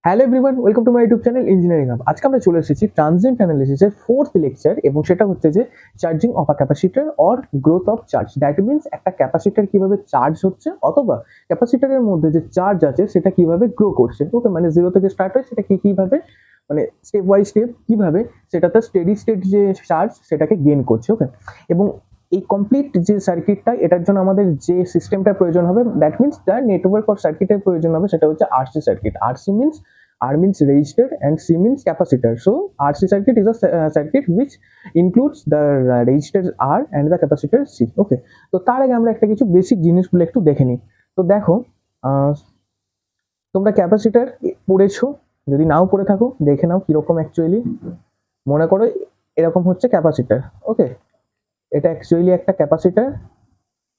Hello everyone, welcome to my YouTube channel engineering hub. আজকে আমরা চলে এসেছি ট্রানজিয়েন্ট অ্যানালিসিসের 4th লেকচার, এবং সেটা হচ্ছে যে charging of a capacitor or growth of charge. That means একটা ক্যাপাসিটর কিভাবে চার্জ হচ্ছে, অথবা ক্যাপাসিটরের মধ্যে যে চার্জ আছে সেটা কিভাবে গ্রো করছে। ওকে, মানে জিরো থেকে স্টার্ট হয়, সেটা কিভাবে মানে স্টেপ বাই স্টেপ কিভাবে সেটাতে স্টেডি স্টেট যে চার্জ সেটাকে গেইন করছে। ওকে, এবং এই কমপ্লিট যে সার্কিটটা, এটার জন্য আমাদের যে সিস্টেমটার প্রয়োজন হবে, that means the network of সার্কিটের প্রয়োজন হবে, সেটা হচ্ছে RC circuit. RC means R means resistor and C means capacitor. So RC circuit is a circuit which includes the resistors R and the capacitor C. Okay, তো তার আগে আমরা একটা কিছু বেসিক জিনিসগুলো একটু দেখে নিই। তো দেখো, তোমরা ক্যাপাসিটার পড়েছো, যদি নাও পড়ে থাকো দেখে নাও কিরকম অ্যাকচুয়ালি। মনে করো এরকম হচ্ছে ক্যাপাসিটার। ওকে, এটা অ্যাকচুয়ালি একটা ক্যাপাসিটার।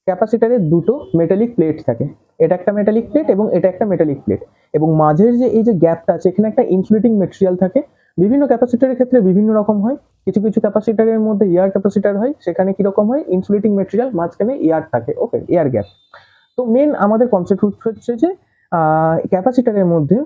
ক্যাপাসিটারে দুটো মেটালিক প্লেট থাকে, এটা একটা মেটালিক প্লেট এবং এটা একটা মেটালিক প্লেট, এবং মাঝের যে এই যে গ্যাপটা আছে এখানে একটা ইনসুলেটিং মেটেরিয়াল থাকে। বিভিন্ন ক্যাপাসিটারের ক্ষেত্রে বিভিন্ন রকম হয়। কিছু কিছু ক্যাপাসিটারের মধ্যে এয়ার ক্যাপাসিটার হয়, সেখানে কিরকম হয়, ইনসুলেটিং মেটেরিয়াল, মাঝখানে এয়ার থাকে। ওকে, এয়ার গ্যাপ। তো মেন আমাদের কনসেপ্ট হচ্ছে যে ক্যাপাসিটারের মধ্যে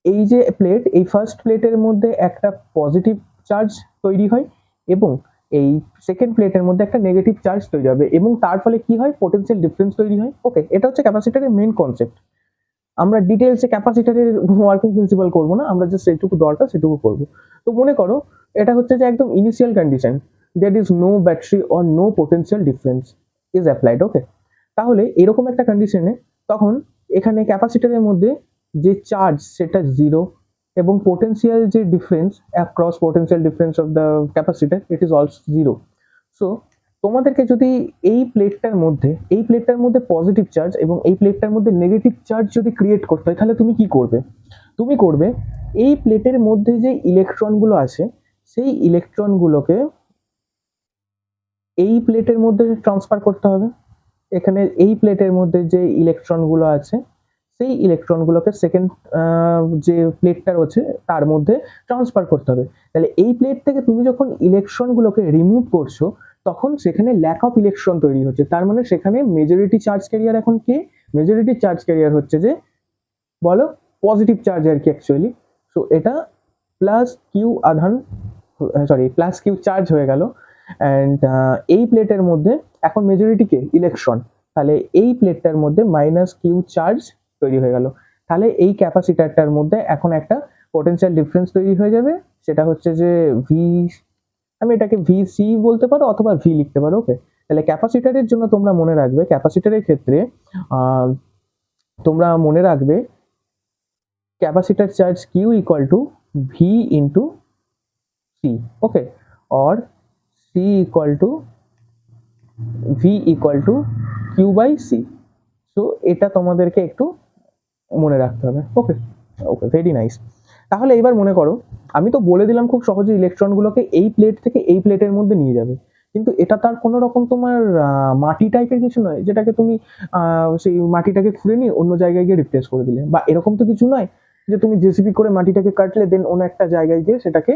এই যে প্লেট, এই ফার্স্ট প্লেটের মধ্যে একটা পজিটিভ চার্জ তৈরি হয়, এবং এই সেকেন্ড প্লেটের মধ্যে একটা নেগেটিভ চার্জ তৈরি হবে, এবং তার ফলে কি হয়, পোটেনশিয়াল ডিফারেন্স তৈরি হয়। ওকে, এটা হচ্ছে ক্যাপাসিটারের মেন কনসেপ্ট। আমরা ডিটেলসে ক্যাপাসিটারের ওয়ার্কিং প্রিন্সিপাল করবো না, আমরা জাস্ট যেটুকু দরকার সেটুকু করবো। তো মনে করো এটা হচ্ছে যে একদম initial condition, that is no battery or no potential difference is applied. Okay, তাহলে এরকম একটা কন্ডিশনে তখন এখানে ক্যাপাসিটারের মধ্যে যে চার্জ সেটা জিরো, এবং পোটেনশিয়াল যে difference across potential difference of the capacitor, it is also zero. So তোমাদেরকে যদি এই প্লেটটার মধ্যে পজিটিভ চার্জ এবং এই প্লেটটার মধ্যে নেগেটিভ চার্জ যদি ক্রিয়েট করতে হয়, তাহলে তুমি কি করবে? তুমি করবে এই প্লেটের মধ্যে যে ইলেকট্রনগুলো আছে সেই ইলেকট্রনগুলোকে এই প্লেটের মধ্যে ট্রান্সফার করতে হবে। এখানে এই প্লেটের মধ্যে যে ইলেকট্রনগুলো আছে সেই ইলেকট্রনগুলোকে সেকেন্ড যে প্লেটটা রয়েছে তার মধ্যে ট্রান্সফার করতে হবে। তাহলে এই প্লেট থেকে তুমি যখন ইলেকট্রনগুলোকে রিমুভ করছো, তখন সেখানে ল্যাক অফ ইলেকট্রন তৈরি হচ্ছে। তার মানে সেখানে মেজরিটি চার্জ ক্যারিয়ার এখন কে? মেজরিটি চার্জ ক্যারিয়ার হচ্ছে যে, বলো, পজিটিভ চার্জ আর কি অ্যাকচুয়ালি। সো এটা প্লাস কিউ আধান, সরি প্লাস কিউ চার্জ হয়ে গেল। অ্যান্ড এই প্লেটের মধ্যে এখন মেজরিটি কে? ইলেকট্রন। তাহলে এই প্লেটটার মধ্যে মাইনাস কিউ চার্জ তৈরি হয়ে গেল। তাহলে এই ক্যাপাসিটারটার মধ্যে এখন একটা পোটেনশিয়াল ডিফারেন্স তৈরি হয়ে যাবে, সেটা হচ্ছে যে ভি, আমি এটাকে ভিসি বলতে পারো অথবা ভি লিখতে পারো। ওকে, তাহলে ক্যাপাসিটারের জন্য তোমরা মনে রাখবে, ক্যাপাসিটারের ক্ষেত্রে তোমরা মনে রাখবে capacitor charge Q equal to V into C. Okay, or C equal to V equal to Q by C. So এটা তোমাদেরকে একটু মনে রাখতে হবে। ওকে ওকে, ভেরি নাইস। তাহলে এবার মনে করো, আমি তো বলে দিলাম খুব সহজে ইলেকট্রনগুলোকে এই প্লেট থেকে এই প্লেটের মধ্যে নিয়ে যাবে, কিন্তু এটা তার কোনো রকম তোমার মাটি টাইপের কিছু নয়, যেটাকে তুমি সেই মাটিটাকে খুঁড়ে নিয়ে অন্য জায়গায় গিয়ে রিপ্লেস করে দিলে, বা এরকম তো কিছু নয় যে তুমি জেসিবি করে মাটিটাকে কাটলে দেন অন্য একটা জায়গায় গিয়ে সেটাকে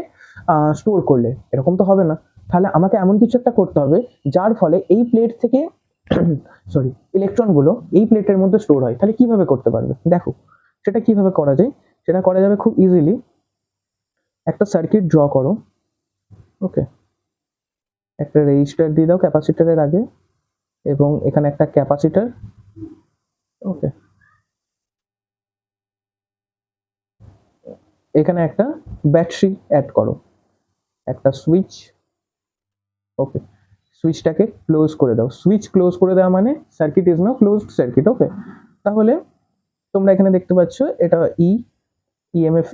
স্টোর করলে, এরকম তো হবে না। তাহলে আমাকে এমন কিছু একটা করতে হবে যার ফলে এই প্লেট থেকে সরি ইলেকট্রনগুলো এই প্লেটের মধ্যে স্টোর হয়। তাহলে কিভাবে করতে পারবে? দেখো সেটা কিভাবে করা যায়। সেটা করা যাবে খুব ইজিলি। একটা সার্কিট ড্র করো। ওকে, একটা রেজিস্টার দিয়ে দাও ক্যাপাসিটরের আগে, এবং এখানে একটা ক্যাপাসিটর। ওকে, এখানে একটা ব্যাটারি অ্যাড করো, একটা সুইচ। ওকে, সুইচটাকে ক্লোজ করে দাও। সুইচ ক্লোজ করে দেওয়া মানে circuit is now closed circuit. Okay, তাহলে তোমরা এখানে দেখতে পাচ্ছ এটা ইএমএফ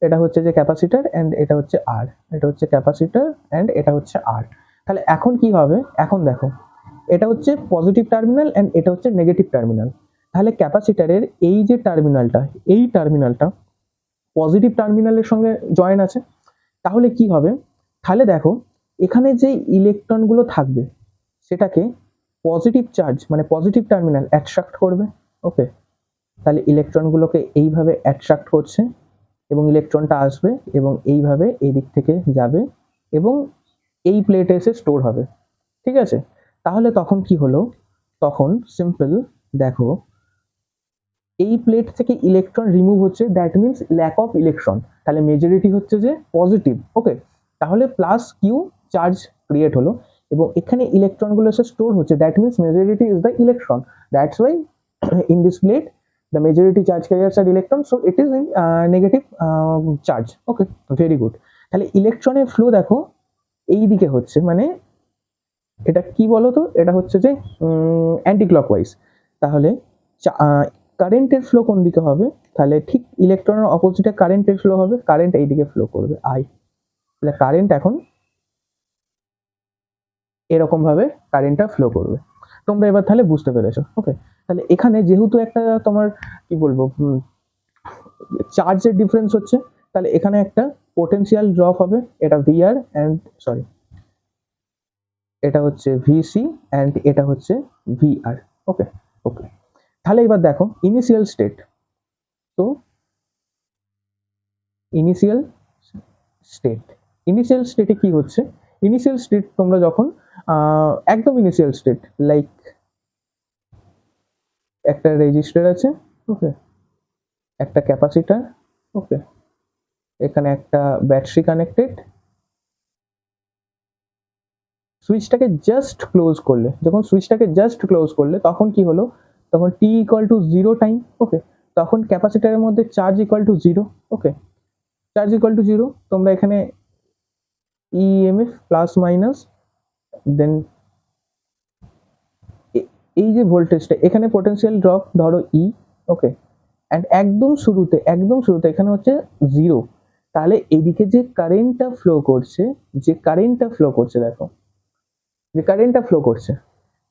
এটা হচ্ছে যে ক্যাপাসিটর, অ্যান্ড এটা হচ্ছে আর, এটা হচ্ছে ক্যাপাসিটর অ্যান্ড এটা হচ্ছে আর। তাহলে এখন কি হবে? এখন দেখো, এটা হচ্ছে পজিটিভ টার্মিনাল অ্যান্ড এটা হচ্ছে নেগেটিভ টার্মিনাল। তাহলে ক্যাপাসিটরের এই যে টার্মিনালটা, এই টার্মিনালটা পজিটিভ টার্মিনালের সঙ্গে জয়েন আছে। তাহলে কি হবে? তাহলে দেখো, এখানে যে ইলেকট্রনগুলো থাকবে সেটাকে পজিটিভ চার্জ মানে পজিটিভ টার্মিনাল অ্যাট্রাক্ট করবে। ওকে, তাহলে ইলেকট্রনগুলোকে এইভাবে অ্যাট্রাক্ট করছে, এবং ইলেকট্রনটা আসবে এবং এইভাবে এই দিক থেকে যাবে এবং এই প্লেটে এসে স্টোর হবে। ঠিক আছে, তাহলে তখন কি হলো? তখন সিম্পল দেখো, এই প্লেট থেকে ইলেকট্রন রিমুভ হচ্ছে, that means lack of electron, তাহলে মেজরিটি হচ্ছে যে পজিটিভ। ওকে, তাহলে প্লাস কিউ চার্জ ক্রিয়েট হলো এবং এখানে ইলেকট্রনগুলো এসে স্টোর হচ্ছে, that means majority is the electron, that's why in this plate the majority charge carriers are electrons, so it is in negative charge. Okay, very good. তাহলে ইলেকট্রনের flow দেখো এই দিকে হচ্ছে, মানে এটা কি বলো তো, এটা হচ্ছে যে অ্যান্টি ক্লকওয়াইজ। তাহলে কারেন্টের ফ্লো কোন দিকে হবে, তাহলে ঠিক ইলেকট্রনের অপোজিটে কারেন্টের ফ্লো হবে, কারেন্ট এই দিকে ফ্লো করবে আই, তাহলে কারেন্ট এখন এরকম ভাবে কারেন্টটা ফ্লো করবে। তোমরা এবার তাহলে বুঝতে পেরেছো। ওকে, তাহলে এখানে যেহেতু একটা তোমার কি বলবো চার্জের ডিফারেন্স হচ্ছে, তাহলে এখানে একটা পোটেনশিয়াল ড্রপ হবে, এটা ভিআর অ্যান্ড সরি এটা হচ্ছে ভিসি অ্যান্ড এটা হচ্ছে ভিআর। ওকে ওকে, তাহলে এবার দেখো ইনিশিয়াল স্টেট। তো ইনিশিয়াল স্টেটে কি হচ্ছে, ইনিশিয়াল স্টেট তোমরা যখন একদম ইনিশিয়াল স্টেট লাইক একটা রেজিস্টার আছে, ওকে, একটা ক্যাপাসিটার, ওকে, এখানে একটা ব্যাটারি কানেক্টেড, সুইচটাকে জাস্ট ক্লোজ করলে, যখন সুইচটাকে জাস্ট ক্লোজ করলে তখন কি হলো, তখন টি ইকুয়াল টু 0 টাইম। ওকে, তখন ক্যাপাসিটারের মধ্যে charge equal to 0। Okay, charge equal to 0, তোমরা এখানে ইএমএফ প্লাস মাইনাস, দেন এই যে ভোল্টেজটা এখানে পোটেনশিয়াল ড্রপ ধরো ই। ওকে, অ্যান্ড একদম শুরুতে এখানে হচ্ছে 0, তাহলে এইদিকে যে কারেন্টটা ফ্লো করছে, দেখো যে কারেন্টটা ফ্লো করছে,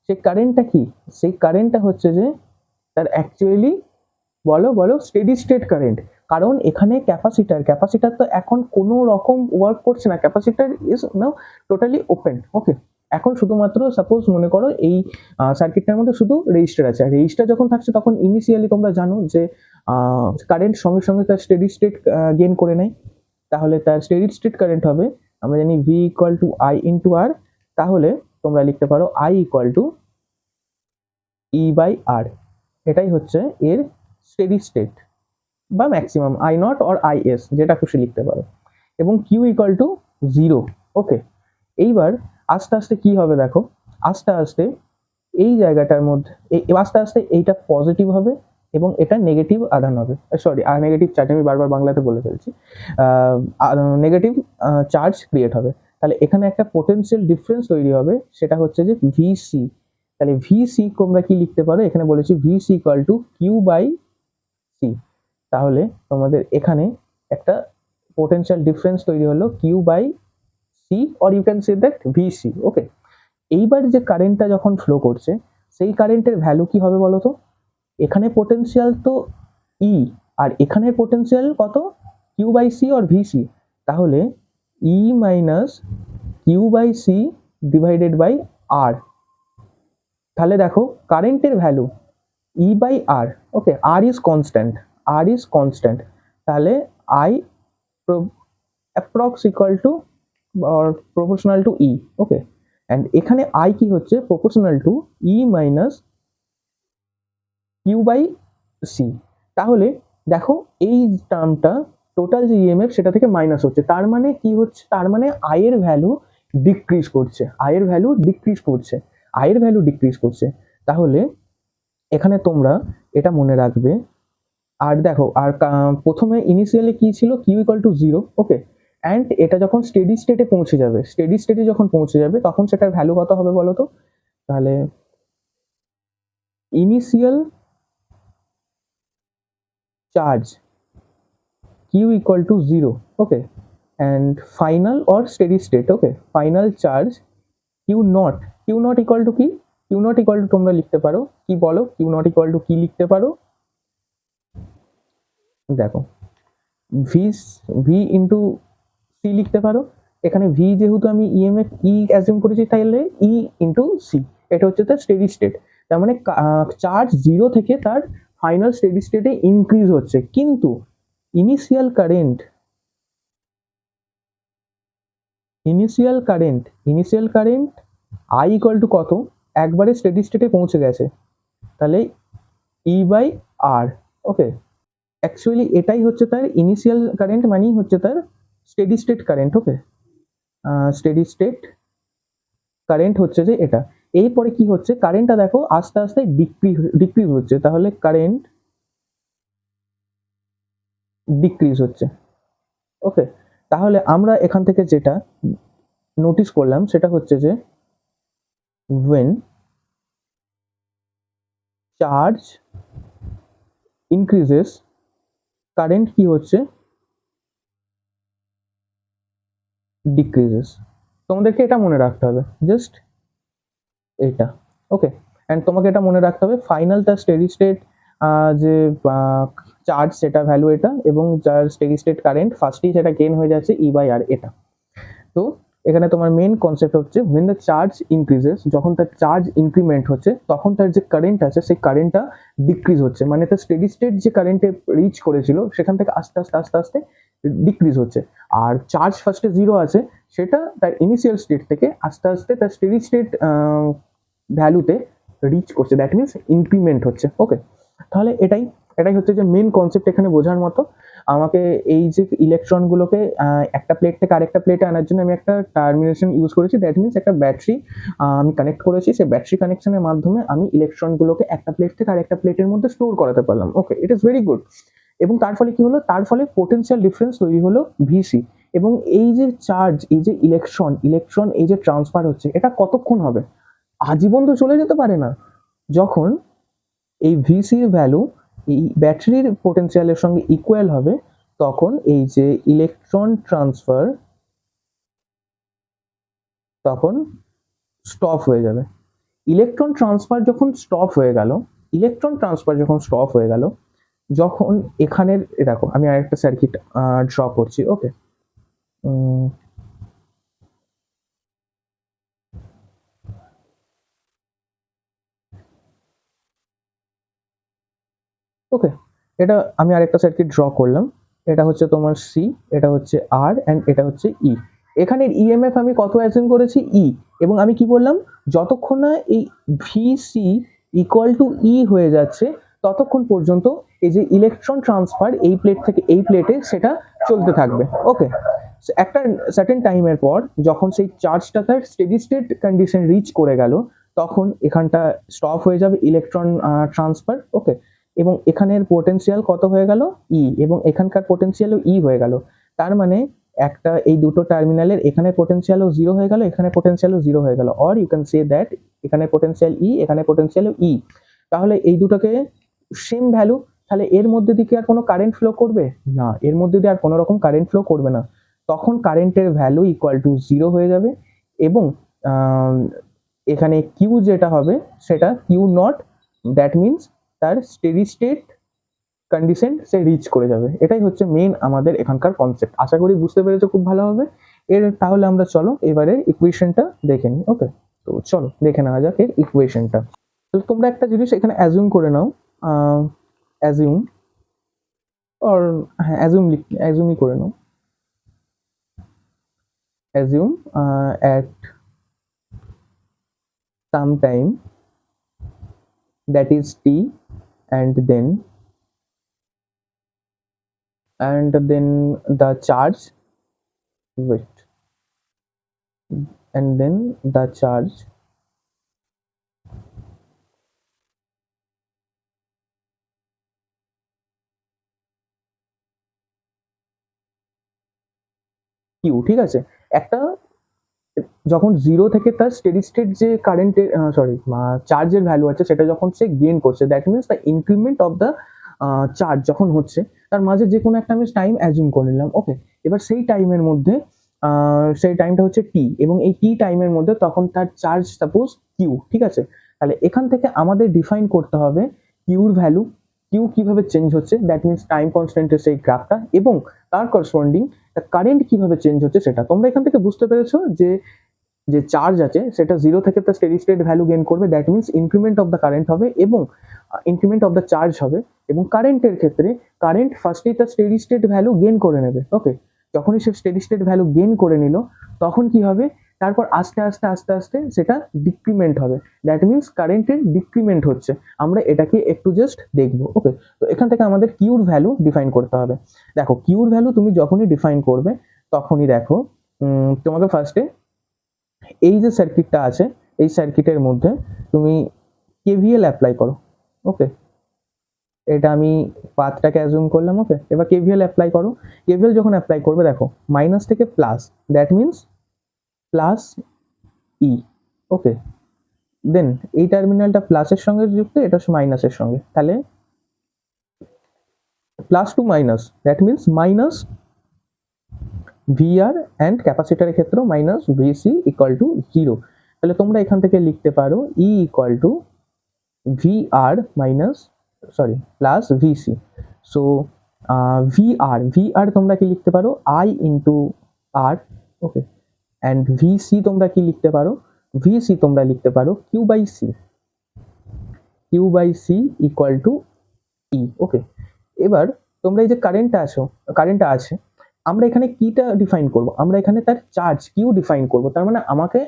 সেই কারেন্টটা কি, সেই কারেন্টটা হচ্ছে যে তার অ্যাকচুয়ালি বলো স্টেডি স্টেট কারেন্ট। কারণ এখানে ক্যাপাসিটার তো এখন কোনো রকম ওয়ার্ক করছে না, capacitor is now totally open. Okay, এখন শুধুমাত্র সাপোজ মনে করো এই সার্কিটটার মধ্যে শুধু রেজিস্টার আছে, আর রেজিস্টার যখন থাকছে তখন ইনিশিয়ালি তোমরা জানো যে কারেন্ট সঙ্গে সঙ্গে তার স্টেডি স্টেট গেইন করে নেয়, তাহলে তার স্টেডি স্টেট কারেন্ট হবে, আমরা জানি V equal to I into R, তাহলে তোমরা লিখতে পারো I equal to E by R, এটাই হচ্ছে এর স্টেডি স্টেট বা maximum I naught or I S, যেটা খুশি লিখতে পারো, এবং কিউ ইকুয়াল টু 0। ওকে, এইবার আস্তে আস্তে কি হবে দেখো, আস্তে আস্তে এই জায়গাটার মধ্যে আস্তে আস্তে এইটা পজিটিভ হবে এবং এটা নেগেটিভ আধান হবে, সরি নেগেটিভ চার্জ, আমি বারবার বাংলাতে বলে ফেলছি, নেগেটিভ চার্জ ক্রিয়েট হবে, তাহলে এখানে একটা পোটেনশিয়াল ডিফারেন্স তৈরি হবে, সেটা হচ্ছে যে ভিসি। তাহলে ভিসি তোমরা কি লিখতে পারো, এখানে বলেছি VC equal to Q by C, তাহলে তোমাদের এখানে একটা পোটেনশিয়াল ডিফারেন্স তৈরি হলো Q by C, or you can say that VC. Okay, এইবার যে কারেন্টটা যখন ফ্লো করছে সেই কারেন্টের ভ্যালু কি হবে বলো তো, এখানে পোটেনশিয়াল তো ই আর এখানে পোটেনশিয়াল কত, Q by C or VC, তাহলে E minus Q by C divided by R, তাহলে দেখো কারেন্টের value E by R. Okay, R is constant, তাহলে I approx equal to or proportional to E. Okay, and এখানে I কি হচ্ছে proportional to E minus Q by C, তাহলে দেখো এই টার্মটা টোটাল যে ইএমএফ সেটা থেকে মাইনাস হচ্ছে, তার মানে কি হচ্ছে, তার মানে I এর ভ্যালু ডিক্রিজ করছে, তাহলে এখানে তোমরা এটা মনে রাখবে। আর দেখো আর প্রথমে ইনিশিয়ালি কি ছিল, Q equal to 0। Okay, and এটা যখন স্টেডি স্টেটে যখন পৌঁছে যাবে তখন সেটার ভ্যালু কত হবে বলো তো, তাহলে initial charge Q equal to 0। Okay, and final or steady state, okay, final charge Q not equal to কি, কিউ নট ইকুয়াল টু তোমরা লিখতে পারো কি বলো, কিউ নট ইকুয়াল টু কি লিখতে পারো, দেখো ভি ইন্টু সি লিখতে পারো, এখানে ভি যেহেতু আমি ইএমএফ ই অ্যাজিউম করেছি, তাহলে ই ইন্টু সি, এটা হচ্ছে তার স্টেডি স্টেট, তার মানে চার্জ 0 থেকে তার ফাইনাল স্টেডি স্টেটে ইনক্রিজ হচ্ছে, কিন্তু initial current I equal two কত, একবারে স্টেডি স্টেটে পৌঁছে গেছে, তাহলে ই বাই আর। ওকে, অ্যাকচুয়ালি এটাই হচ্ছে তার ইনিশিয়াল কারেন্ট, মানেই হচ্ছে তার স্টেডি স্টেট কারেন্ট। ওকে, স্টেডি স্টেট কারেন্ট হচ্ছে যে এটা। এরপরে কি হচ্ছে, কারেন্টটা দেখো আস্তে আস্তে ডিক্রিজ হচ্ছে, তাহলে কারেন্ট ডিক্রিজ হচ্ছে। ওকে, তাহলে আমরা এখান থেকে যেটা নোটিস করলাম সেটা হচ্ছে যে when চার্জ ইনক্রিজেস, কারেন্ট কি হচ্ছে, ডিক্রিজেস। তোমাদেরকে এটা মনে রাখতে হবে, জাস্ট এটা। ওকে, অ্যান্ড তোমাকে এটা মনে রাখতে হবে ফাইনাল তার স্টেডি স্টেট যে চার্জ সেটা ভ্যালু এটা, এবং যার স্টেডি স্টেট কারেন্ট ফার্স্টেই সেটা গেইন হয়ে যাচ্ছে ই বাই আর এটা। তো এখানে তোমার মেন কনসেপ্ট হচ্ছে when the charge increases, যখন তার চার্জ ইনক্রিমেন্ট হচ্ছে তখন তার যে কারেন্ট আছে সেই কারেন্টটা ডিক্রিজ হচ্ছে, মানে তার স্টেডি স্টেট যে কারেন্টে রিচ করেছিল সেখান থেকে আস্তে আস্তে আস্তে আস্তে ডিক্রিজ হচ্ছে। আর চার্জ ফার্স্টে জিরো আছে, সেটা তার ইনিশিয়াল স্টেট থেকে আস্তে আস্তে তার স্টেডি স্টেট ভ্যালুতে রিচ করছে, দ্যাট মিনস ইনক্রিমেন্ট হচ্ছে। ওকে, তাহলে এটাই এটাই হচ্ছে যে মেন কনসেপ্ট এখানে বোঝার মতো। আমাকে এই যে ইলেকট্রনগুলোকে একটা প্লেট থেকে আরেকটা প্লেটে আনার জন্য আমি একটা টার্মিনেশন ইউজ করেছি, দ্যাট মিনস একটা ব্যাটারি আমি কানেক্ট করেছি, সেই ব্যাটারি কানেকশনের মাধ্যমে আমি ইলেকট্রনগুলোকে একটা প্লেট থেকে আরেকটা প্লেটের মধ্যে স্টোর করাতে পারলাম। ওকে, ইট ইজ ভেরি গুড। এবং তার ফলে কি হলো, তার ফলে পোটেনশিয়াল ডিফারেন্স তৈরি হলো ভিসি। এবং এই যে চার্জ, এই যে ইলেকট্রন এই যে ট্রান্সফার হচ্ছে, এটা কতক্ষণ হবে, আজীবন তো চলে যেতে পারে না। যখন এই ভিসির ভ্যালু এই ব্যাটারির পোটেনশিয়ালের সঙ্গে ইকুয়াল হবে, তখন এই যে ইলেকট্রন ট্রান্সফার তখন স্টপ হয়ে যাবে। ইলেকট্রন ট্রান্সফার যখন স্টপ হয়ে গেল, যখন এখানের দেখো আমি আরেকটা সার্কিট ড্র করছি। ওকে, ওকে, এটা আমি আরেকটা সার্কিট ড্র করলাম। এটা হচ্ছে তোমার সি, এটা হচ্ছে আর, অ্যান্ড এটা হচ্ছে ই। এখানের ইএমএফ আমি কত অ্যাজিউম করেছি, ই। এবং আমি কি বললাম, যতক্ষণ না এই ভিসি ইকুয়াল টু ই হয়ে যাচ্ছে ততক্ষণ পর্যন্ত এই যে ইলেকট্রন ট্রান্সফার এই প্লেট থেকে এই প্লেটে সেটা চলতে থাকবে। ওকে, একটা সার্টেন টাইমের পর যখন সেই চার্জটা তার স্টেডি স্টেট কন্ডিশন রিচ করে গেল, তখন এখানটা স্টপ হয়ে যাবে ইলেকট্রন ট্রান্সফার। ওকে, এবং এখানের পোটেনশিয়াল কত হয়ে গেল, ই, এবং এখানকার পোটেনশিয়ালও ই হয়ে গেল। তার মানে একটা এই দুটো টার্মিনালের এখানে পোটেনশিয়ালও জিরো হয়ে গেল, এখানে পোটেনশিয়ালও জিরো হয়ে গেল, or you can say that এখানে পোটেনশিয়াল ই, এখানে পোটেনশিয়ালও ই। তাহলে এই দুটোকে সেম ভ্যালু, তাহলে এর মধ্যে দিয়ে কি আর কোনো কারেন্ট ফ্লো করবে না, এর মধ্যে দিয়ে আর কোনো রকম কারেন্ট ফ্লো করবে না। তখন কারেন্টের ভ্যালু ইকুয়াল টু জিরো হয়ে যাবে, এবং এখানে কিউ যেটা হবে সেটা কিউ নট, দ্যাট মিনস তার স্টেডি স্টেট কন্ডিশন সে রিচ করে যাবে। এটাই হচ্ছে মেন আমাদের এখানকার কনসেপ্ট। আশা করি বুঝতে পেরেছো খুব ভালোভাবে। তাহলে আমরা চলো এবারে ইকুয়েশনটা দেখে নিই। ওকে, তো চলো দেখে নেওয়া যাক এর ইকুয়েশনটা। তো তোমরা একটা জিনিস এখানে অ্যাজিউম করে নাও, অ্যাজিউম অর হ্যাঁ অ্যাজিউমই করে নাও, assume at some time, that is t, and then the charge, wait, and then the charge q, ঠিক আছে। একটা যখন জিরো থেকে তার স্টেডি স্টেট যে কারেন্টের চার্জের ভ্যালু আছে সেটা যখন সে গেইন করছে, that means the increment of the charge যখন হচ্ছে, তার মাঝে যে কোনো একটা আমি টাইম অ্যাজিউম করে নিলাম। ওকে, এবার সেই টাইমের মধ্যে সেই টাইমটা হচ্ছে টি, এবং এই টি টাইমের মধ্যে তখন তার চার্জ সাপোজ কিউ, ঠিক আছে। তাহলে এখান থেকে আমাদের ডিফাইন করতে হবে কিউর ভ্যালু, কিউ কিভাবে চেঞ্জ হচ্ছে, দ্যাট মিনস টাইম কনস্ট্যান্টের সেই গ্রাফটা, এবং তার করসপন্ডিং কারেন্ট কিভাবে চেঞ্জ হচ্ছে সেটা। তোমরা এখান থেকে বুঝতে পেরেছো যে যে চার্জ আছে সেটা জিরো থেকে তার স্টেডি স্টেট ভ্যালু গেইন করবে, that means increment of the current হবে এবং ইনক্রিমেন্ট অফ দ্য চার্জ হবে। এবং কারেন্টের ক্ষেত্রে কারেন্ট ফার্স্টেই তার স্টেডি স্টেট ভ্যালু গেইন করে নেবে। ওকে, যখনই সে স্টেডি স্টেট ভ্যালু গেইন করে নিল তখন কি হবে, তারপর আস্তে আস্তে আস্তে আস্তে সেটা ডিক্রিমেন্ট হবে, দ্যাট মিনস কারেন্টের ডিক্রিমেন্ট হচ্ছে। আমরা এটাকে একটু জাস্ট দেখবো। ওকে, তো এখান থেকে আমাদের কিউর ভ্যালু ডিফাইন করতে হবে। দেখো কিউর ভ্যালু তুমি যখনই ডিফাইন করবে তখনই দেখো তোমাকে ফার্স্টে এই যে সার্কিটটা আছে এই সার্কিটের মধ্যে তুমি কেভিএল অ্যাপ্লাই করো। ওকে, এটা আমি পাথটাকে অ্যাজুম করলাম। ওকে, এবার কেভিএল অ্যাপ্লাই করো। কেভিএল যখন অ্যাপ্লাই করবে দেখো মাইনাস থেকে plus, that means plus E. Okay, then এই টার্মিনালটা প্লাসের সঙ্গে যুক্ত, এটা মাইনাসের সঙ্গে, তাহলে plus to minus, that means minus VR and ক্যাপাসিটারের ক্ষেত্রে মাইনাস ভিসি ইকুয়াল টু 0। তাহলে তোমরা এখান থেকে লিখতে পারো E equal to VR minus plus VC. So VR তোমরা কি লিখতে পারো I into R. Okay, and VC তোমরা কি লিখতে পারো, ভিসি তোমরা লিখতে পারো Q by C equal to E. Okay, এবার তোমরা এই যে কারেন্টটা আছে আমরা এখানে কিটা ডিফাইন করব, আমরা এখানে তার চার্জ কিউ ডিফাইন করব। তার মানে আমাকে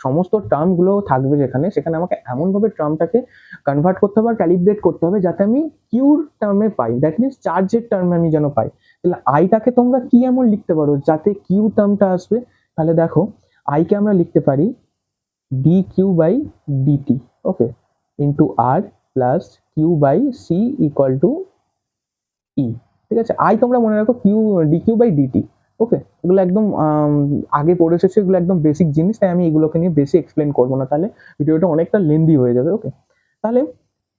সমস্ত টার্মগুলো থাকবে সেখানে আমাকে এমনভাবে টার্মটাকে কনভার্ট করতে হবে আর ক্যালিব্রেট করতে হবে যাতে আমি কিউর টার্মে পাই, দ্যাট মিনস চার্জের টার্মে আমি যেন পাই। তাহলে আইটাকে তোমরা কি এমন লিখতে পারো যাতে কিউ টার্মটা আসবে। তাহলে দেখো আইকে আমরা লিখতে পারি D Q by DT. Okay, into R plus Q by C equal to E. ঠিক আছে, আই তোমরা মনে রাখো ডিকিউ বাই ডিটি। ওকে, এগুলো একদম আগে পড়ে এসেছে, এগুলো একদম বেসিক জিনিস, তাই আমি এগুলোকে নিয়ে বেশি এক্সপ্লেন করবো না, তাহলে ভিডিওটা অনেকটা লেন্দি হয়ে যাবে। ওকে, তাহলে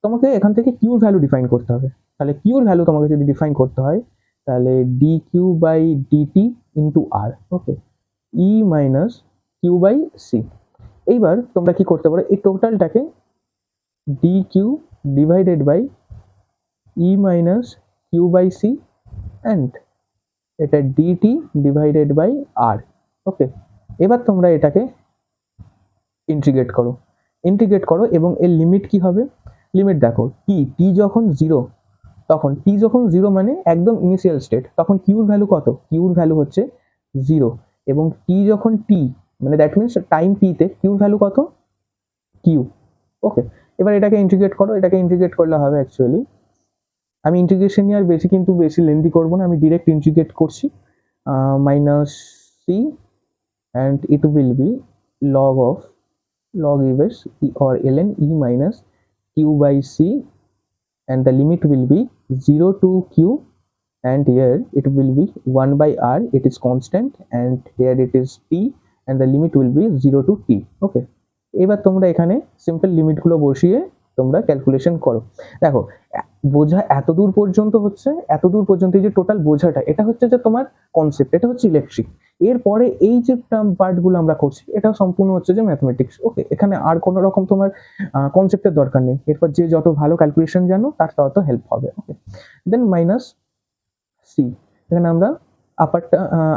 তোমাকে এখান থেকে কিউর ভ্যালু ডিফাইন করতে হবে। তাহলে কিউর ভ্যালু তোমাকে যদি ডিফাইন করতে হয় তাহলে D Q by DT into R. Okay, E minus Q by C. এইবার তোমরা কি করতে পারো, এই টোটালটাকে D Q divided by E minus Q by C and এটা DT divided by R. Okay, এবার তোমরা এটাকে ইন্টিগ্রেট করো এবং এর লিমিট কি হবে, লিমিট দেখো টি যখন জিরো মানে একদম ইনিশিয়াল স্টেট, তখন কিউর ভ্যালু কত, কিউর ভ্যালু হচ্ছে 0। এবং টি যখন মানে দ্যাট মিনস টাইম টিতে কিউর ভ্যালু কত, কিউ। ওকে, এবার এটাকে ইন্টিগ্রেট করলে হবে অ্যাকচুয়ালি, আমি ইন্টিগ্রেশন নিয়ে আর বেশি লেন্দি করবো না, আমি ডিরেক্ট ইন্টিগ্রেট করছি। Minus C and it will be log inverse or ln e minus q by c and the limit will be 0 to q and here it will be 1 by r, it is constant, and here it is t and the limit will be 0 to t. Okay, এবার তোমরা এখানে simple লিমিটগুলো বসিয়ে তোমরা calculation করো। দেখো বোঝা এতদূর পর্যন্ত এই যে টোটাল বোঝাটা, এটা হচ্ছে যে তোমার কনসেপ্ট, এটা হচ্ছে ইলেকট্রিক। এরপরে এই যে পার্টগুলো আমরা করছি এটা সম্পূর্ণ হচ্ছে যে ম্যাথমেটিক্স। ওকে, এখানে আর কোনো রকম তোমার কনসেপ্টের দরকার নেই, এরপর যে যত ভালো ক্যালকুলেশন জানো তার তত হেল্প হবে। ওকে, দেন মাইনাস সি, এখানে আমরা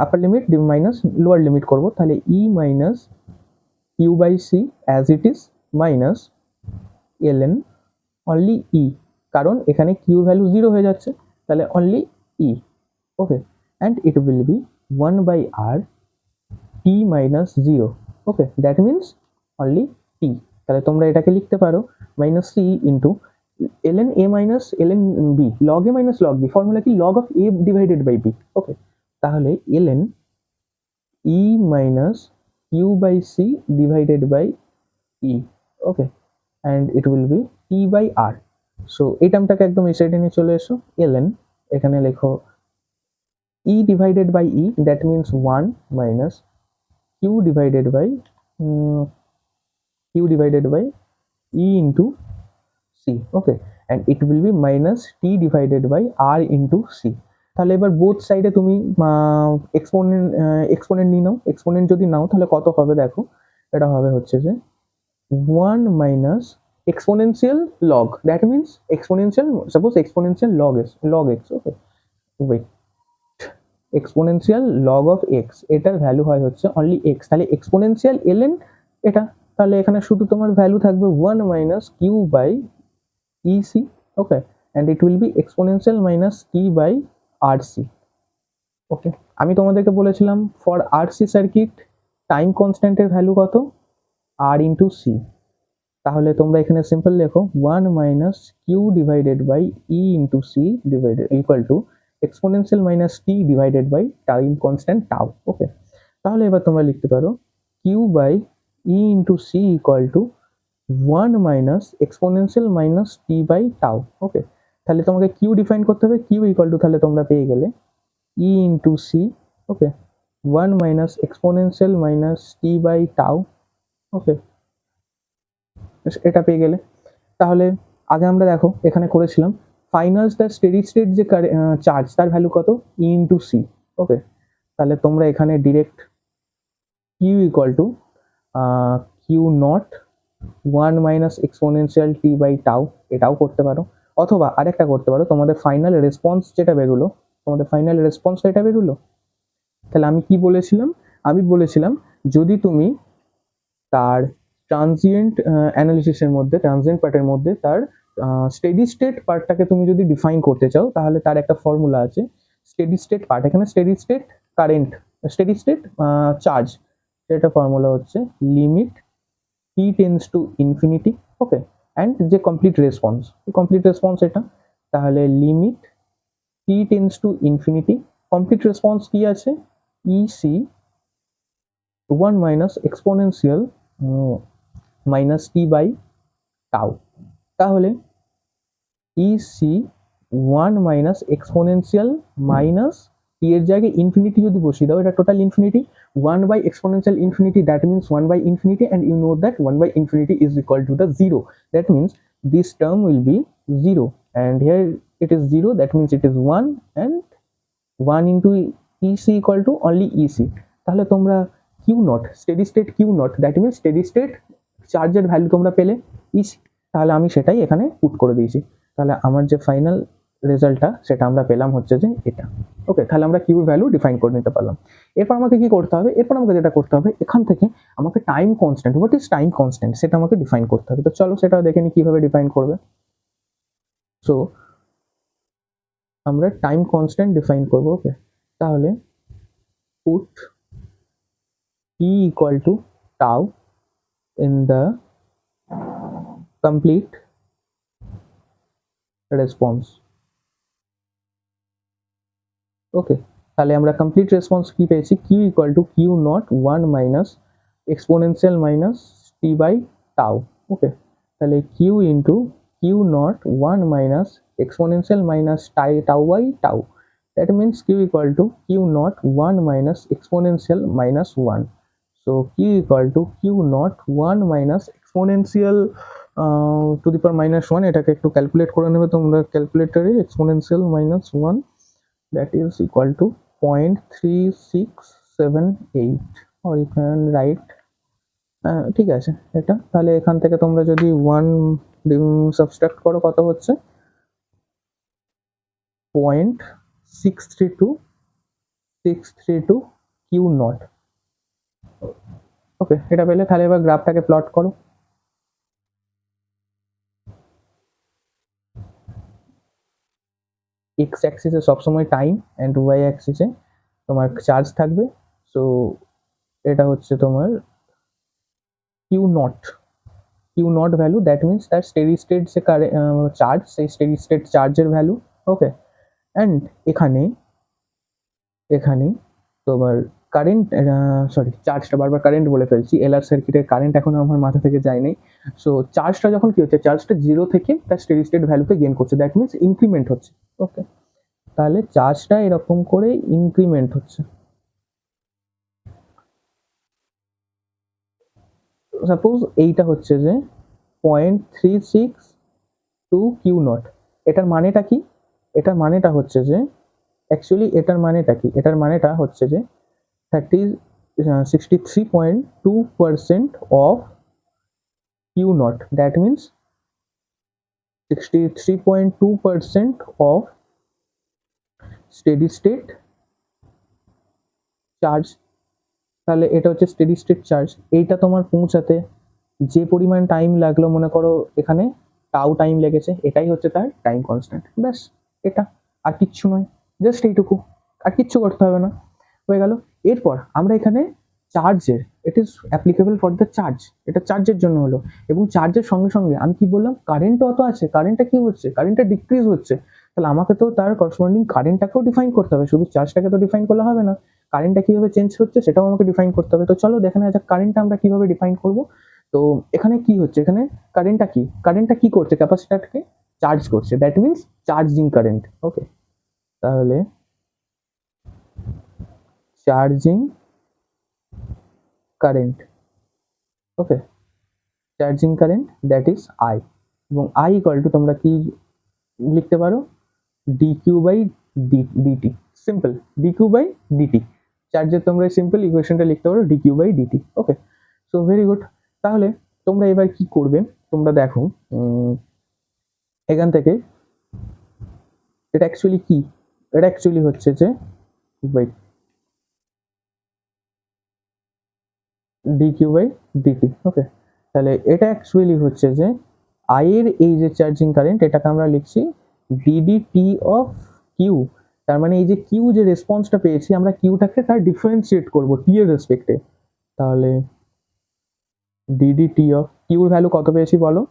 upper limit minus lower limit করব, তাহলে E minus Q by C as it is minus ln only E, কারণ এখানে কিউ ভ্যালু 0 হয়ে যাচ্ছে, তাহলে only E. Okay, and it will be 1 by r t minus 0. Okay, that means only t। তাহলে তোমরা এটাকে লিখতে পারো minus C into ln a minus ln b, log a minus log b, formula কি log of a divided by b। ওকে, তাহলে ln e minus q by c divided by e। Okay, and it will be t by r. So এই টার্মটাকে একদম এই সাইডে নিয়ে চলে এসো, ln এখানে লেখো e divided by e, that means 1 minus q divided by e into c. Okay, and it will be minus t divided by r into c. তাহলে এবার বোথ সাইডে তুমি এক্সপোনেন্ট নিয়ে নাও। এক্সপোনেন্ট যদি নাও তাহলে কত হবে দেখো, এটা হবে হচ্ছে যে 1 minus exponential log, that means suppose exponential log x. Okay, wait, exponential log of x, এটার ভ্যালু হয় হচ্ছে অনলি x, তাহলে exponential ln এটা, তাহলে এখানে শুধু তোমার ভ্যালু থাকবে 1 minus q by ec. Okay, and it will be exponential minus t by rc. ওকে, আমি তোমাদেরকে বলেছিলাম ফর RC সার্কিট টাইম কনস্ট্যান্টের ভ্যালু কত, আর ইন্টু সি। তাহলে তোমরা এখানে সিম্পল লেখো 1 minus Q divided by E into C divided equal to exponential minus T divided by time constant tau. Okay, তাহলে এবার তোমরা লিখতে পারো Q by E into C equal to 1 minus exponential minus T by tau. Okay, তাহলে তোমাকে Q define করতে হবে, Q equal two তাহলে তোমরা পেয়ে গেলে E into C, okay, 1 minus exponential minus T by tau. Okay, এটা পেয়ে গেলে। তাহলে আগে আমরা দেখো এখানে করেছিলাম ফাইনাল তার স্টেডি স্টেট যে চার্জ তার ভ্যালু কত, ই ইন্টু সি। ওকে, তাহলে তোমরা এখানে direct Q equal to Q not 1 minus exponential T by tau, এটাও করতে পারো। অথবা আরেকটা করতে পারো, তোমাদের ফাইনাল রেসপন্স যেটা বেরোলো, তোমাদের ফাইনাল রেসপন্সটা এটা বেরোলো। তাহলে আমি কি বলেছিলাম, আমি বলেছিলাম যদি তুমি তার ট্রানজিয়েন্ট অ্যানালিসিসের মধ্যে, ট্রানজিয়েন্ট পার্টের মধ্যে তার স্টেডি স্টেট পার্টটাকে তুমি যদি ডিফাইন করতে চাও, তাহলে তার একটা ফর্মুলা আছে স্টেডি স্টেট পার্ট। এখানে steady state current, steady state charge, যেটা ফর্মুলা হচ্ছে limit t tends to infinity. Okay, and যে কমপ্লিট রেসপন্স, কমপ্লিট রেসপন্স এটা, তাহলে limit t tends to infinity, complete response কি আছে, EC 1 minus exponential minus T by tau. তাহলে EC 1 minus exponential minus t এর জায়গায় infinity যদি বসিয়ে দাও, এটা total infinity, 1 by exponential infinity, that means 1 by infinity, and you know that 1 by infinity is equal to the 0. That means this term will be 0, and here it is 0, that means it is 1, and 1 into EC equal to only EC. তাহলে তোমরা Q naught, steady state Q naught, that means steady state চার্জের value তোমরা পেলে EC। তাহলে আমি সেটাই এখানে put করে দিয়েছি। তাহলে আমার যে ফাইনাল রেজাল্টটা সেটা আমরা পেলাম হচ্ছে যে এটা। ওকে, তাহলে আমরা কিউ ভ্যালু ডিফাইন করে নিতে পারলাম। এরপর আমাকে কি করতে হবে, এরপর আমাকে যেটা করতে হবে, এখান থেকে আমাকে time constant, what is time constant, সেটা আমাকে ডিফাইন করতে হবে। তো চলো সেটা দেখে নিই কিভাবে ডিফাইন করবে। সো আমরা টাইম কনস্ট্যান্ট ডিফাইন করব। ওকে, তাহলে put T equal to tau in the complete response. Okay, তাহলে আমরা কমপ্লিট রেসপন্স কি পেয়েছি, Q equal to Q not 1 minus exponential minus T by tau. Okay, তাহলে Q into Q not 1 minus exponential minus tau by tau, that means Q equal to Q not 1 minus exponential minus 1। So Q equal to Q not 1 minus exponential to the power minus 1, এটাকে একটু calculate করে নেবে তোমরা ক্যালকুলেটরে, exponential minus 1, that is equal to 0.3678, or you can write ঠিক আছে এটা। তাহলে এখান থেকে তোমরা যদি 1 সাবস্ট্রাক্ট করো কত হচ্ছে 0.632632 কিউ নট। ওকে, এটা পেলে তাহলে এবার গ্রাফটাকে প্লট করো। এক্স অ্যাক্সিসে সবসময় টাইম অ্যান্ড ওয়াই অ্যাক্সিসে তোমার চার্জ থাকবে। সো এটা হচ্ছে তোমার Q naught value, that means তার স্টেডি স্টেট যে চার্জ, সেই স্টেডি স্টেট চার্জের ভ্যালু। ওকে, অ্যান্ড এখানে তোমার কারেন্ট, সরি চার্জটা বারবার কারেন্ট বলে ফেলছি, এলআর সার্কিটের কারেন্ট এখনো আমার মাথা থেকে যায়নি। সো চার্জটা যখন কি হচ্ছে, চার্জটা 0 থেকে তার স্টেডি স্টেট ভ্যালুতে গেইন করছে, দ্যাট মিনস ইনক্রিমেন্ট হচ্ছে। ওকে, তাহলে চার্জটা এরকম করে ইনক্রিমেন্ট হচ্ছে। সাপোজ এইটা হচ্ছে যে 0.362 কিউ নট, এটার মানেটা কি, এটার মানেটা হচ্ছে যে অ্যাকচুয়ালি এটার মানেটা কি, এটার মানেটা হচ্ছে যে 63.2% of Q naught, that means 63.2% of steady state charge. তাহলে এটা হচ্ছে স্টেডি স্টেট চার্জ। এইটা তোমার পৌঁছাতে যে পরিমাণ টাইম লাগলো, মনে করো এখানে টাউ টাইম লেগেছে, এটাই হচ্ছে তার টাইম কনস্ট্যান্ট। ব্যাস, এটা আর কিচ্ছু নয়, জাস্ট এইটুকু, আর কিচ্ছু করতে হবে না, হয়ে গেল। এরপর আমরা এখানে চার্জের, it is applicable for the charge, এটা চার্জের জন্য হলো। এবং চার্জের সঙ্গে সঙ্গে আমি কি বললাম, কারেন্টও অত আছে, কারেন্টটা কি হচ্ছে, কারেন্টটা ডিক্রিজ হচ্ছে, তাহলে আমাকে তো তার করসপন্ডিং কারেন্টটাকেও ডিফাইন করতে হবে, শুধু চার্জটাকে তো ডিফাইন করলে হবে না, কারেন্টটা কিভাবে চেঞ্জ হচ্ছে সেটাও আমাকে ডিফাইন করতে হবে। তো চলো দেখে নেওয়া যাক কারেন্টটা আমরা কিভাবে ডিফাইন করব। তো এখানে কি হচ্ছে, এখানে কারেন্টটা কি করছে, ক্যাপাসিটরকে চার্জ করছে, that means charging current. Okay, তাহলে charging current, okay, charging current that is I, এবং আই ইকুয়াল টু তোমরা কি লিখতে পারো, dQ by dt, simple dQ by dt, চার্জের তোমরা সিম্পল ইকুয়েশনটা লিখতে পারো dQ by DT. Okay, so very good. তাহলে তোমরা এবার কি করবে, তোমরা দেখো এখান থেকে এটা অ্যাকচুয়ালি কি, এটা অ্যাকচুয়ালি হচ্ছে যে ওয়েট ডিকিউ বাই ডিটি। ওকে, তাহলে এটা অ্যাকচুয়ালি হচ্ছে যে আই এর এই যে চার্জিং কারেন্ট এটাকে আমরা লিখছি ডিডিটি অফ কিউ, তার মানে এই যে কিউ যে রেসপন্সটা পেয়েছি আমরা কিউটাকে তার ডিফারেন্সিয়েট করবো টি এর রেসপেক্টে, তাহলে ডিডিটি অফ কিউর ভ্যালু কত পেয়েছি বলো,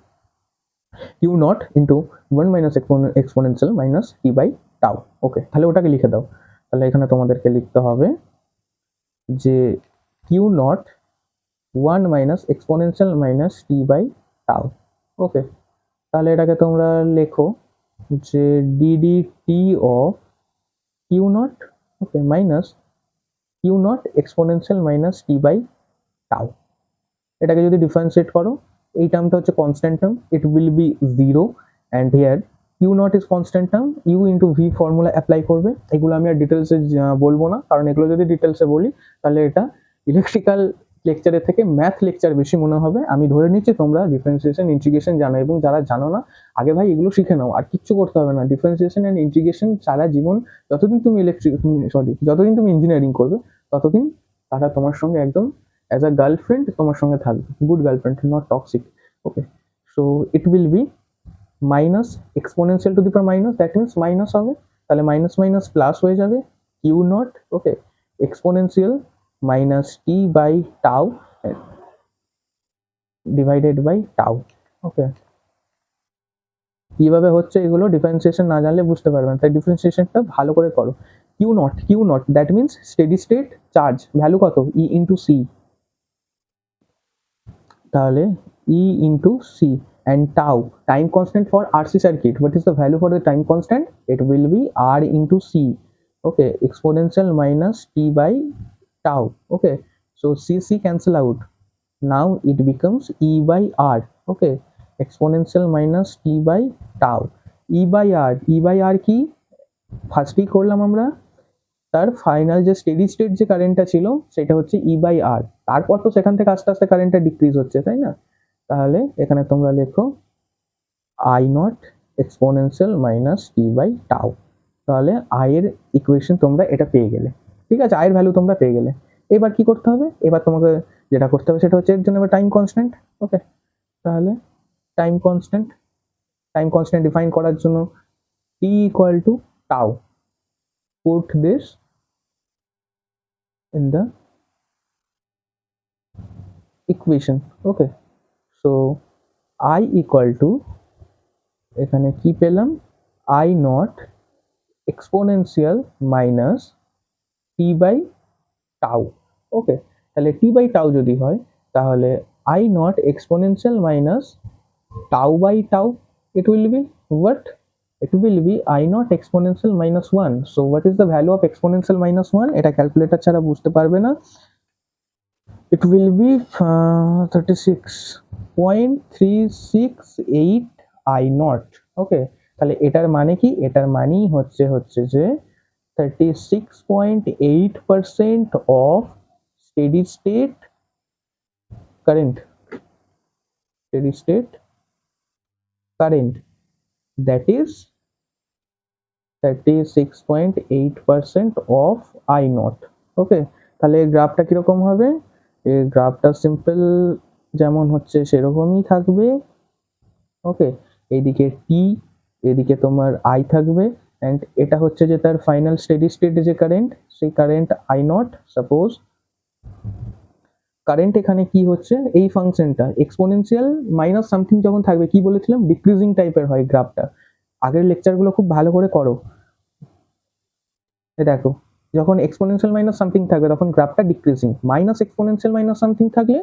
Q naught into 1 minus exponential minus T by tau. Okay, তাহলে ওটাকে লিখে দাও, তাহলে এখানে তোমাদেরকে লিখতে হবে যে Q not 1 minus exponential minus T by tau. Okay, তাহলে এটাকে তোমরা লেখো যে D DT of Q not, okay, minus Q naught exponential minus T by tau. এটাকে যদি ডিফারেন্সিয়েট করো, এই টার্মটা হচ্ছে constant term, it will be 0 and here Q naught is constant term, U into V formula apply করবে। এগুলো আমি আর ডিটেলসে বলবো না, কারণ এগুলো যদি ডিটেলসে বলি তাহলে এটা ইলেকট্রিক্যাল লেকচারের থেকে ম্যাথ লেকচার বেশি মনে হবে। আমি ধরে নিচ্ছি তোমরা ডিফারেন্সিয়েশন ইন্টিগ্রেশন জানো, এবং যারা জানো না আগে ভাই এগুলো শিখে নাও, আর কিচ্ছু করতে হবে না। ডিফারেন্সিয়েশন অ্যান্ড ইন্টিগ্রেশন সারা জীবন, যতদিন তুমি যতদিন তুমি ইঞ্জিনিয়ারিং করবে ততদিন তারা তোমার সঙ্গে একদম অ্যাজ আ গার্লফ্রেন্ড তোমার সঙ্গে থাকবে, good girlfriend, not toxic. Okay, so it will be minus exponential to the power minus, that means minus হবে, তাহলে মাইনাস মাইনাস প্লাস হয়ে যাবে, Q not, okay, exponential minus T by tau divided by tau. Okay, কিভাবে হচ্ছে এগুলো differentiation না জানলে বুঝতে পারবেন, তাই ডিফারেন্সিয়েশনটা ভালো করে করো। Q naught that means steady state charge, value কত, ই ইন্টু সি, তাহলে E into C, and tau, time constant for RC circuit. What is the value for the time constant? It will be R into C. Okay, exponential minus T by tau. Okay, so C cancel out. Now it becomes E by R. Okay, exponential minus T by tau. E by R কি ফার্স্টই করলাম আমরা, তার final যে steady state যে কারেন্টটা ছিল সেটা হচ্ছে ই বাই আর, তারপর তো সেখান থেকে আস্তে আস্তে কারেন্টটা ডিক্রিজ হচ্ছে, তাই না? তাহলে এখানে তোমরা লেখো I naught exponential minus T by tau, তাহলে আই এর ইকুয়েশন তোমরা এটা পেয়ে গেলে, ঠিক আছে, আই এর ভ্যালু তোমরা পেয়ে গেলে। এবার কি করতে হবে, এবার তোমাকে যেটা করতে হবে সেটা হচ্ছে এর জন্য এবার টাইম কনস্ট্যান্ট। ওকে, তাহলে টাইম কনস্ট্যান্ট ডিফাইন করার জন্য T equal to tau, put this in the equation. Okay, so I equal to এখানে কি পেলাম, I not exponential minus t by tau. ওকে, তাহলে t by tau যদি হয় তাহলে I not exponential minus tau by tau, it will be what, it will be I not exponential minus 1. So what is the value of exponential minus 1? এটা calculator ছাড়া বুঝতে পারবে না। It will be 36.368 I not. ওকে, তাহলে এটার মানে কি, এটার মানেই হচ্ছে যে 36.8% of steady state current, that is 36.8% of I not. ওকে, তাহলে এই গ্রাফটা কিরকম হবে, এই গ্রাফটা সিম্পল যেমন হচ্ছে সেরকমই থাকবে। ওকে, এইদিকে টি, এদিকে তোমার আই থাকবে, অ্যান্ড এটা হচ্ছে যে তার ফাইনাল স্টেডি স্টেট যে কারেন্ট, সেই current I not, suppose current এখানে কি হচ্ছে, এই ফাংশনটা এক্সপোনেনশিয়াল মাইনাস সামথিং যখন থাকবে, কি বলেছিলাম, ডিক্রিজিং টাইপের হয় গ্রাফটা। আগের লেকচারগুলো খুব ভালো করে করো। দেখো, যখন এক্সপোনেনশিয়াল মাইনাস সামথিং থাকবে তখন গ্রাফটা decreasing, minus exponential minus something থাকলে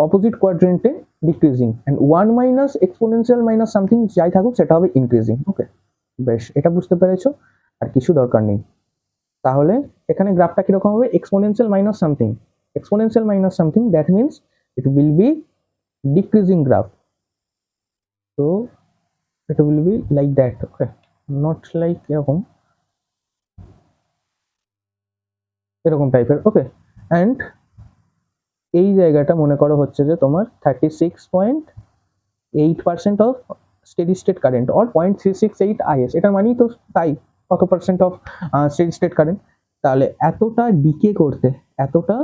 অপোজিট কোয়াড্রেন্টে decreasing, and 1 minus exponential minus something যাই থাকুক সেটা হবে ইনক্রিজিং। ওকে, বেশ, এটা বুঝতে পেরেছো, আর কিছু দরকার নেই। তাহলে এখানে গ্রাফটা কিরকম হবে, exponential minus something, exponential minus something, that means it will be decreasing graph, so it will be like that. Okay, not like এরকম টাইপের। ওকে, অ্যান্ড এই জায়গাটা মনে করো হচ্ছে যে তোমার 36.8% of steady state current or 0.368 IS, এটার মানেই তো তাই, কত percent of steady state current. তাহলে এতটা ডিকে করতে, এতটা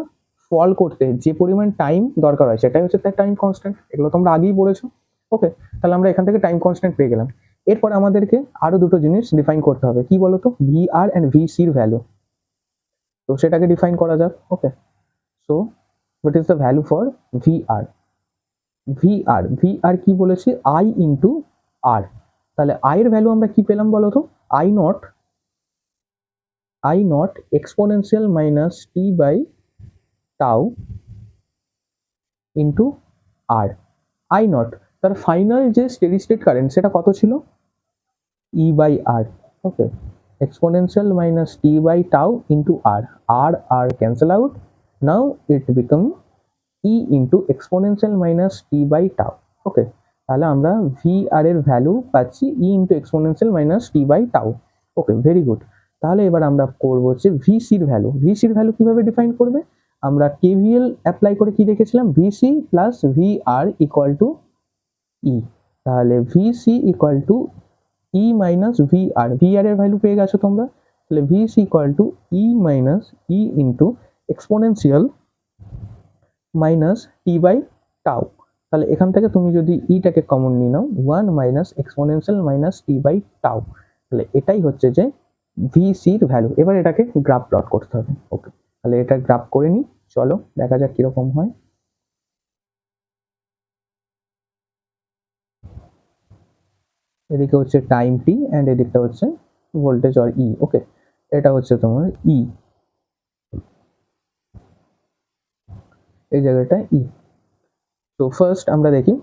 ফল করতে যে পরিমাণ টাইম দরকার হয় সেটাই হচ্ছে তার টাইম কনস্ট্যান্ট, এগুলো তোমরা আগেই পড়েছো। ওকে, তাহলে আমরা এখান থেকে টাইম কনস্ট্যান্ট পেয়ে গেলাম। এরপর আমাদেরকে আরো দুটো জিনিস ডিফাইন করতে হবে, কি বলতো, VR অ্যান্ড VCর ভ্যালু। তো সেটাকে ডিফাইন করা যাক। Okay, so what is the value for VR? VR কি বলেছি, I ইন্টু R। তাহলে I এর ভ্যালু আমরা কি পেলাম বলতো, I nought exponential minus T by tau into R। I nought, তার ফাইনাল যে স্টেডি স্টেট কারেন্ট সেটা কত ছিল, E by R। Okay, exponential minus T by tau into R cancel out, now it become E into exponential minus T by tau। ওকে, তাহলে আমরা VR এর value পাচ্ছি E into exponential minus T by tau। Okay, very good. তাহলে এবার আমরা করবো হচ্ছে VC এর ভ্যালু। VC এর ভ্যালু কিভাবে ডিফাইন করবে, আমরা KVL অ্যাপ্লাই করে কি দেখেছিলাম, VC plus VR equal to E। তাহলে VC equal to E minus VR, VR এর ভ্যালু পেয়ে গেছো তোমরা, তাহলে VC equal to E minus E into exponential minus T by tau. তাহলে এখান থেকে তুমি যদি ইটাকে কমন নিয়ে নাও, 1 minus exponential minus T by tau, তাহলে এটাই হচ্ছে যে VCর ভ্যালু। এবার এটাকে গ্রাফ প্লট করতে হবে। ওকে, তাহলে এটা গ্রাফ করে নিই, চলো দেখা যাক কিরকম হয়। এদিকে হচ্ছে টাইম টি অ্যান্ড এদিকটা হচ্ছে ভোল্টেজ অর ই। ওকে, এটা হচ্ছে তোমার ই, এই জায়গাটা ই। তো ফার্স্ট আমরা দেখি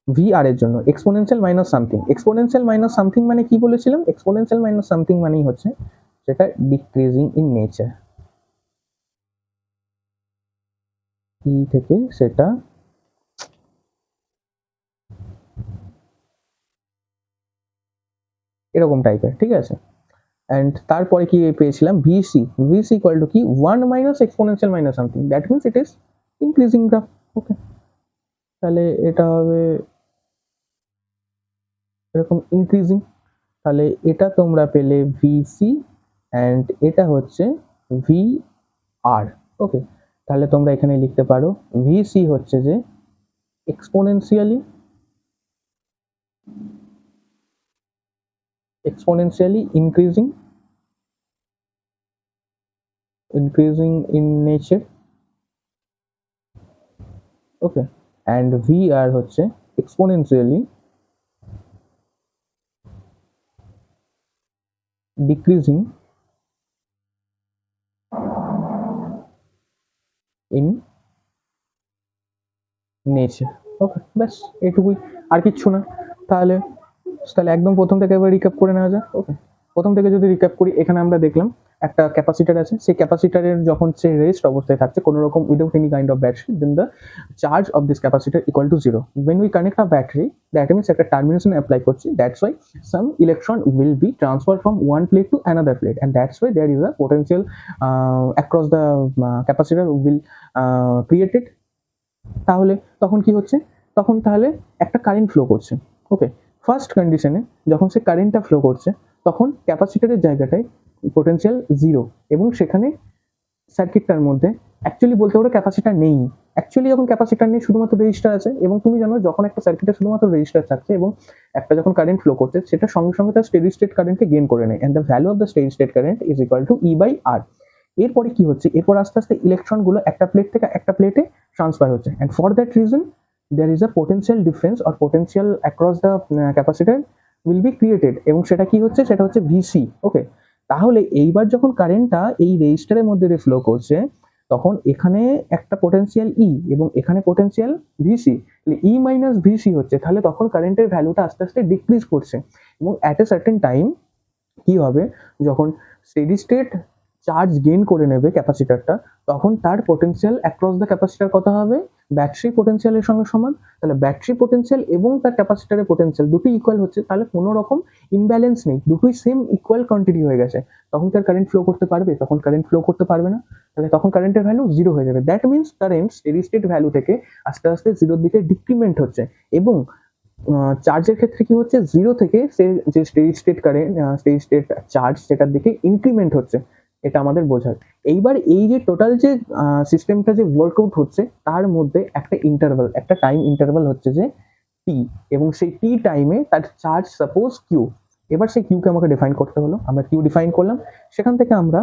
VR এর জন্য exponential minus something. Exponential minus something মানে কি বলেছিলাম, এক্সপোনেনশিয়াল মাইনাস সামথিং মানেই হচ্ছে সেটা ডিক্রিজিং ইন নেচার, ই থেকে সেটা এরকম টাইপের, ঠিক আছে। অ্যান্ড তারপরে কি পেয়েছিলাম, VC ইকুয়াল টু কি, 1 minus exponential minus something, that means it is increasing graph. Okay, তাহলে এটা হবে এরকম ইনক্রিজিং, তাহলে এটা তোমরা পেলে VC অ্যান্ড এটা হচ্ছে VR। ওকে, তাহলে তোমরা এখানে লিখতে পারো VC হচ্ছে যে exponentially increasing in nature। Okay, and VR হচ্ছে exponentially decreasing in নেচার। ওকে, ব্যাস এটুকুই, আর কিচ্ছু না। তাহলে একদম প্রথম থেকে এবার রিক্যাপ করে নেওয়া যায়। ওকে, প্রথম থেকে যদি রিক্যাপ করি, এখানে আমরা দেখলাম একটা ক্যাপাসিটার আছে, সেই ক্যাপাসিটারের যখন সে রেস্ট অবস্থায় থাকছে কোনো রকম without any kind of battery, then the charge of this capacitor equal to 0। when we connect a battery, that means একটা টার্মিনেশন অ্যাপ্লাই করছি, that's why some electron will be transferred from one plate to another plate, and that's why there is a potential across the capacitor will created। তাহলে তখন কি হচ্ছে, তখন তাহলে একটা current flow করছে। ওকে, ফার্স্ট কন্ডিশনে যখন সে কারেন্টটা ফ্লো করছে তখন ক্যাপাসিটরের জায়গাটায় পোটেনশিয়াল 0, এবং সেখানে সার্কিটটার মধ্যে অ্যাকচুয়ালি বলতে পারো ক্যাপাসিটার নেই। অ্যাকচুয়ালি যখন ক্যাপাসিটার নেই, শুধুমাত্র রেজিস্টার আছে, এবং তুমি জানো যখন একটা সার্কিটে শুধুমাত্র রেজিস্টার থাকছে এবং একটা যখন কারেন্ট ফ্লো করছে, সেটা সঙ্গে সঙ্গে তার স্টেডি স্টেট কারেন্টকে গেইন করে নেয়, and the value of the steady state current is equal to E by R। এরপরে কি হচ্ছে, এরপর আস্তে আস্তে ইলেকট্রনগুলো একটা প্লেট থেকে একটা প্লেটে ট্রান্সফার হচ্ছে, and for that reason there is a potential difference or potential across the capacitor will be created, এবং সেটা কি হচ্ছে, সেটা হচ্ছে ভিসি। ওকে, তাহলে এইবার যখন কারেন্টটা এই রেজিস্টারের মধ্যে দিয়ে ফ্লো করছে, তখন এখানে একটা পোটেনশিয়াল ই এবং এখানে পোটেনশিয়াল ভিসি, ই মাইনাস ভিসি হচ্ছে, তাহলে তখন কারেন্টের ভ্যালুটা আস্তে আস্তে ডিক্রিজ করছে। এবং অ্যাট এ সার্টেন টাইম কি হবে, যখন স্টেডি স্টেট চার্জ গেইন করে নেবে ক্যাপাসিটারটা, তখন তার পোটেনশিয়াল অ্যাক্রস দ্য ক্যাপাসিটার কত হবে, ব্যাটারি পোটেনশিয়ালের সঙ্গে সমান। তাহলে ব্যাটারি পোটেনশিয়াল এবং তার ক্যাপাসিটারের পোটেনশিয়াল দুটো ইকুয়াল হচ্ছে, তাহলে কোনো রকম ইমব্যালেন্স নেই, দুটোই সেম ইকুয়াল কোয়ান্টিটি হয়ে গেছে। তখন কি আর কারেন্ট ফ্লো করতে পারবে? তখন কারেন্ট ফ্লো করতে পারবে না। তাহলে তখন কারেন্টের ভ্যালু জিরো হয়ে যাবে। That means current steady state value থেকে আস্তে আস্তে জিরোর দিকে ডিক্রিমেন্ট হচ্ছে, এবং চার্জের ক্ষেত্রে কি হচ্ছে, জিরো থেকে সে যে steady state current, steady state charge, সেটার দিকে ইনক্রিমেন্ট হচ্ছে। এটা আমাদের বোঝার। এইবার এই যে টোটাল যে সিস্টেমটা যে ওয়ার্কআউট হচ্ছে, তার মধ্যে একটা ইন্টারভাল, একটা টাইম ইন্টারভাল হচ্ছে যে টি, এবং সেই টি টাইমে তার চার্জ সাপোজ কিউ। এবার সেই কিউকে আমাকে ডিফাইন করতে হলো, আমরা কিউ ডিফাইন করলাম, সেখান থেকে আমরা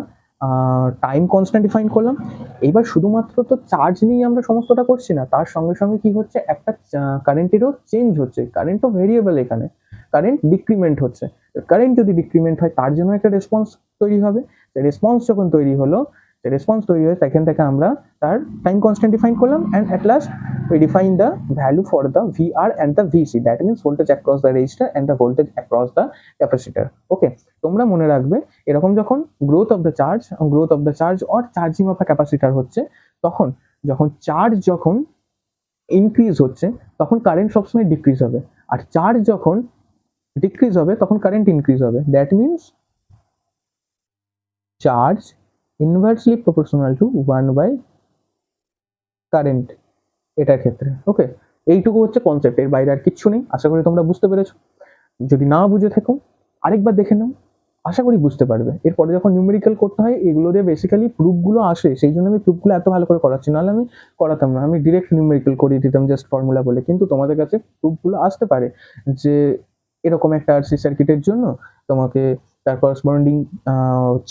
টাইম কনস্ট্যান্ট ডিফাইন করলাম। এবার শুধুমাত্র তো চার্জ নিয়ে আমরা সমস্তটা করছি না, তার সঙ্গে সঙ্গে কি হচ্ছে, একটা কারেন্টেরও চেঞ্জ হচ্ছে, কারেন্ট তো ভেরিয়েবল, এখানে কারেন্ট ডিক্রিমেন্ট হচ্ছে। কারেন্ট যদি ডিক্রিমেন্ট হয়, তার জন্য একটা রেসপন্স তৈরি হবে। রেসপন্স যখন তৈরি হলো, রেসপন্স তৈরি হয়, সেখান থেকে আমরা তার টাইম কনস্ট্যান্ট ডিফাইন করলাম, and at last we define the value for the VR and the VC, that means voltage across the resistor and the voltage across the capacitor. Okay, তোমরা মনে রাখবে, এরকম যখন growth of the charge or charging of the capacitor হচ্ছে, তখন যখন charge যখন increase হচ্ছে, তখন কারেন্ট সবসময় ডিক্রিজ হবে, আর চার্জ যখন ডিক্রিজ হবে, তখন কারেন্ট ইনক্রিজ হবে। That means charge inversely proportional to 1 by current, এটার ক্ষেত্রে। ওকে, এইটুকু হচ্ছে কনসেপ্ট, এর বাইরে আর কিচ্ছু নেই। আশা করি তোমরা বুঝতে পেরেছো। যদি না বুঝে থাকো, আরেকবার দেখে নাও, আশা করি বুঝতে পারবে। এরপরে যখন নিউমেরিক্যাল করতে হয়, এগুলো দিয়ে বেসিক্যালি প্রুফগুলো আসে, সেই জন্য আমি প্রুফগুলো এত ভালো করে করাচ্ছি, নাহলে আমি করাতাম না, আমি ডিরেক্ট নিউমেরিক্যাল করিয়ে দিতাম জাস্ট ফর্মুলা বলে। কিন্তু তোমাদের কাছে প্রুফগুলো আসতে পারে যে এরকম একটা আরসি সার্কিটের জন্য তোমাকে তার করসপন্ডিং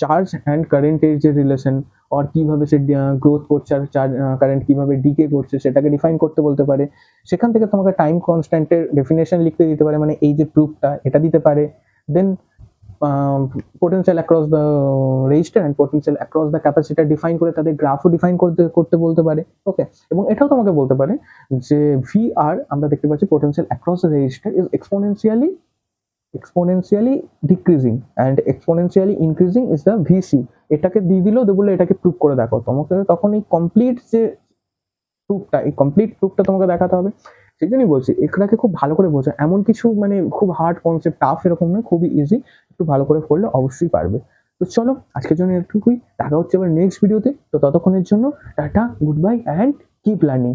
চার্জ অ্যান্ড কারেন্টের যে রিলেশন, আর কিভাবে সে গ্রোথ করছে আর চার্জ কারেন্ট কিভাবে ডিকে করছে, সেটাকে ডিফাইন করতে বলতে পারে। সেখান থেকে তোমাকে টাইম কনস্ট্যান্টের ডেফিনেশন লিখতে দিতে পারে, মানে এই যে প্রুফটা, এটা দিতে পারে। Then potential across the resistor and potential across the capacitor define করে তাদের গ্রাফও ডিফাইন করতে বলতে পারে। ওকে, এবং এটাও তোমাকে বলতে পারে যে VR আমরা দেখতে পাচ্ছি potential across the register is exponentially decreasing and exponentially increasing is the VC। এটাকে দিয়ে দিলেও বলে এটাকে প্রুভ করে দেখো, তোমাকে তখন এই কমপ্লিট যে প্রুফটা, এই কমপ্লিট প্রুফটা তোমাকে দেখাতে হবে। সেই জন্যই বলছি এটাকে খুব ভালো করে বোঝা, এমন কিছু মানে খুব হার্ড কনসেপ্ট, টাফ এরকম নয়, খুবই ইজি, একটু ভালো করে পড়লে অবশ্যই পারবে। তো চলো আজকের জন্য এটুকুই, দেখা হচ্ছে এবার নেক্সট ভিডিওতে। তো ততক্ষণের জন্য tata, good bye and keep learning.